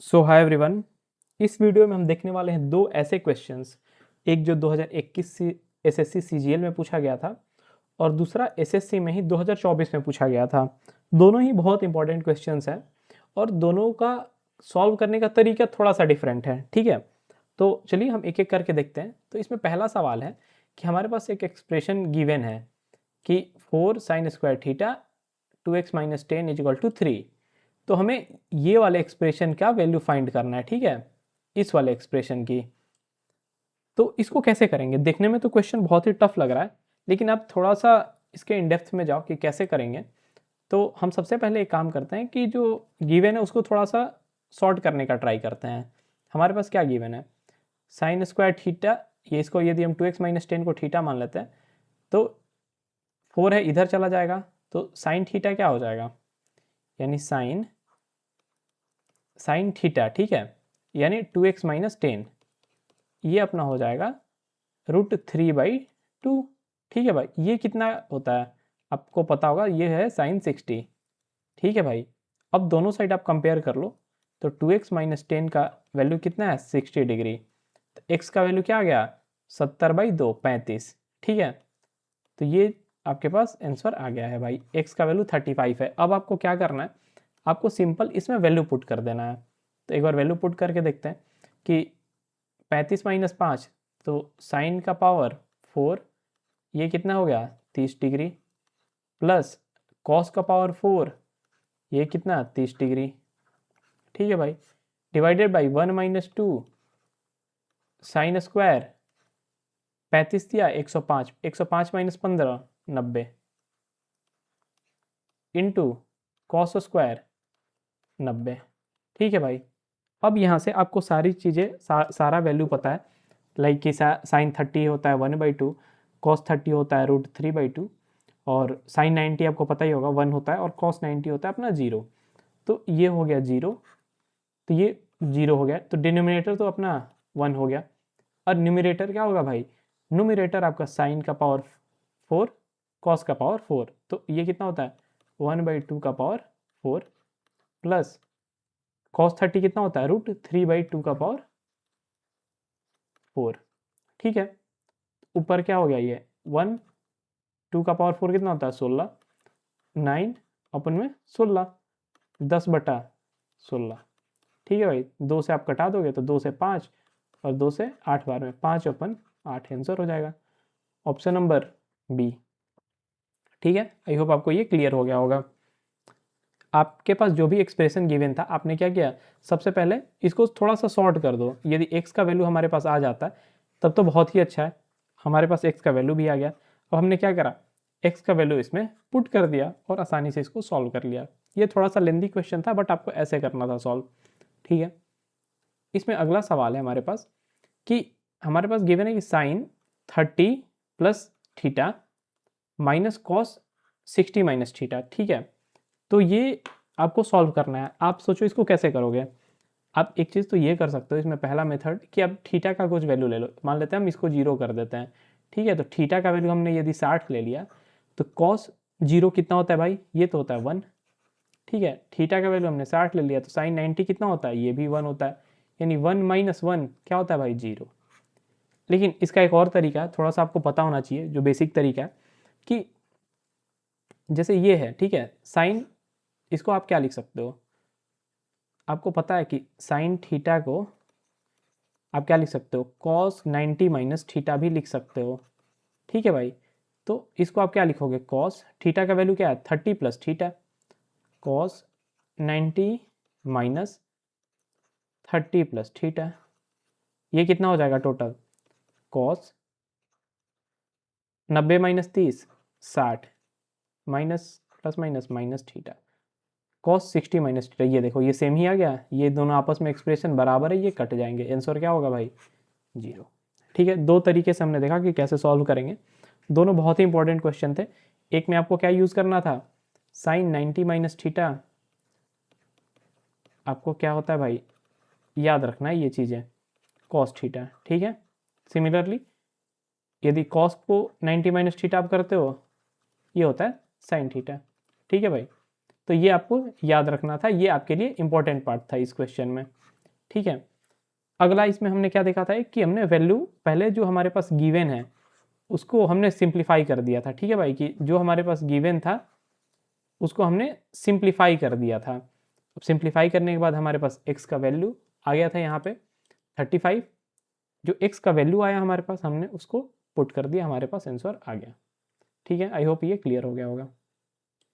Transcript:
सो hi everyone. इस video में हम देखने वाले हैं दो ऐसे क्वेश्चंस, एक जो 2021 एसएससी सीजीएल में पूछा गया था और दूसरा एसएससी में ही 2024 में पूछा गया था। दोनों ही बहुत इंपॉर्टेंट क्वेश्चंस हैं और दोनों का सॉल्व करने का तरीका थोड़ा सा डिफरेंट है। ठीक है, तो चलिए हम एक एक करके देखते हैं। तो इसमें पहला सवाल है कि हमारे पास एक एक्सप्रेशन गिवन है कि 4 sine square theta 2x minus 10 is equal to 3। तो हमें ये वाले एक्सप्रेशन का वैल्यू फाइंड करना है। ठीक है, इस वाले एक्सप्रेशन की। तो इसको कैसे करेंगे? देखने में तो क्वेश्चन बहुत ही टफ लग रहा है, लेकिन आप थोड़ा सा इसके इन डेप्थ में जाओ कि कैसे करेंगे। तो हम सबसे पहले एक काम करते हैं कि जो गिवन है उसको थोड़ा सा सॉर्ट करने का ट्राई करते हैं। हमारे पास क्या गिवन है? साइन स्क्वायर थीटा, ये इसको यदि हम 2x माइनस 10 को थीटा मान लेते हैं तो 4 है इधर चला जाएगा, तो साइन थीटा क्या हो जाएगा? यानी साइन थीटा, ठीक है, यानी 2x माइनस 10, ये अपना हो जाएगा √3/2। ठीक है भाई, ये कितना होता है आपको पता होगा, ये है साइन 60। ठीक है भाई, अब दोनों साइड आप कंपेयर कर लो तो 2x माइनस 10 का वैल्यू कितना है? 60 डिग्री। तो x का वैल्यू क्या आ गया? 70/2, 35। ठीक है, तो ये आपके पास आंसर आ गया है भाई। x का वैल्यू 35 है। अब आपको क्या करना है? आपको सिंपल इसमें वैल्यू पुट कर देना है। तो एक बार वैल्यू पुट करके देखते हैं कि 35 माइनस 5, तो साइन का पावर 4, ये कितना हो गया? 30 डिग्री, प्लस कॉस का पावर 4, ये कितना? 30 डिग्री। ठीक है भाई, divided by 1 minus 2, sine square 35 दिया, 105, 105 माइनस 15, 90, इंटू कॉस स्क्वायर 90। ठीक है भाई, अब यहाँ से आपको सारी चीज़ें सारा वैल्यू पता है। लाइक कि साइन 30 होता है 1/2, कॉस 30 होता है √3/2, और साइन 90 आपको पता ही होगा 1 होता है, और कॉस 90 होता है अपना 0। तो ये हो गया 0, तो ये 0 हो गया, तो डिनोमिनेटर तो अपना 1 हो गया। और न्यूमिरेटर क्या होगा भाई? न्यूमिरेटर आपका साइन का पावर 4, कॉस का पावर 4, तो ये कितना होता है? 1/2 का पावर 4, प्लस कॉस 30 कितना होता है? √3/2 का पावर 4। ठीक है, ऊपर क्या हो गया? ये 1, 2 का पावर 4 कितना होता है? 16, 9 अपन में 16, 10/16। ठीक है भाई, 2 से आप कटा दोगे तो 2 से 5 और 2 से 8 बार में 5 अपन 8 आंसर हो जाएगा। Option number B. ठीक है, आई होप आपको ये क्लियर हो गया होगा। आपके पास जो भी एक्सप्रेशन गिवन था, आपने क्या किया? सबसे पहले इसको थोड़ा सा सॉर्ट कर दो। यदि x का वैल्यू हमारे पास आ जाता है तब तो बहुत ही अच्छा है, हमारे पास x का वैल्यू भी आ गया। अब हमने क्या करा? x का वैल्यू इसमें पुट कर दिया और आसानी से इसको सॉल्व कर लिया। ये थोड़ा सा लेंदी क्वेश्चन था, बट आपको ऐसे करना था सॉल्व। ठीक है, इसमें अगला सवाल है हमारे पास कि हमारे पास गिवन है कि sine 30 plus theta minus cos 60 minus theta. ठीक है, तो ये आपको सॉल्व करना है। आप सोचो इसको कैसे करोगे? आप एक चीज़ तो ये कर सकते हो इसमें, पहला मेथड कि आप थीटा का कुछ वैल्यू ले लो। मान लेते हैं हम इसको 0 कर देते हैं। ठीक है, तो थीटा का वैल्यू हमने यदि 60 ले लिया तो कॉस 0 कितना होता है भाई? ये तो होता है 1। ठीक है, थीटा का वैल्यू हमने 60 ले लिया तो साइन 90 कितना होता है? ये भी 1 होता है, यानी 1 माइनस 1 क्या होता है भाई? 0। लेकिन इसका एक और तरीका है, थोड़ा सा आपको पता होना चाहिए, जो बेसिक तरीका है कि जैसे ये है, ठीक है, साइन, इसको आप क्या लिख सकते हो? आपको पता है कि साइन थीटा को आप क्या लिख सकते हो? कॉस 90 माइनस थीटा भी लिख सकते हो। ठीक है भाई, तो इसको आप क्या लिखोगे? कॉस थीटा का वैल्यू क्या है? 30 plus theta, cos 90 minus 30 plus theta, ये कितना हो जाएगा total? Cos 90 minus 30, 60, minus plus minus minus theta, cos 60 minus theta. ये देखो, ये सेम ही आ गया, ये दोनों आपस में एक्सप्रेशन बराबर है, ये कट जाएंगे, आंसर क्या होगा भाई? 0। ठीक है, दो तरीके से हमने देखा कि कैसे सॉल्व करेंगे। दोनों बहुत ही इंपॉर्टेंट क्वेश्चन थे। एक में आपको क्या यूज़ करना था? साइन 90 माइनस थीटा, आपको क्या होता है भाई? याद रखना है ये चीज़ें, कॉस थीटा। ठीक है, सिमिलरली यदि कॉस को 90 माइनस थीटा आप करते हो, ये होता है साइन थीटा। ठीक है भाई, तो ये आपको याद रखना था, ये आपके लिए इंपॉर्टेंट पार्ट था इस क्वेश्चन में। ठीक है। अगला इसमें हमने क्या देखा था कि हमने वैल्यू पहले जो हमारे पास गिवन है उसको हमने सिंप्लीफाई कर दिया था, ठीक है भाई, कि जो हमारे पास गिवन था उसको हमने सिंप्लीफाई कर दिया था। अब सिंप्लीफाई करने के बाद हमारे पास x का वैल्यू आ गया था यहाँ पे 35। जो x का वैल्यू आया हमारे पास हमने उसको पुट कर दिया, हमारे पास आंसर आ गया। ठीक है, आई होप ये क्लियर हो गया होगा।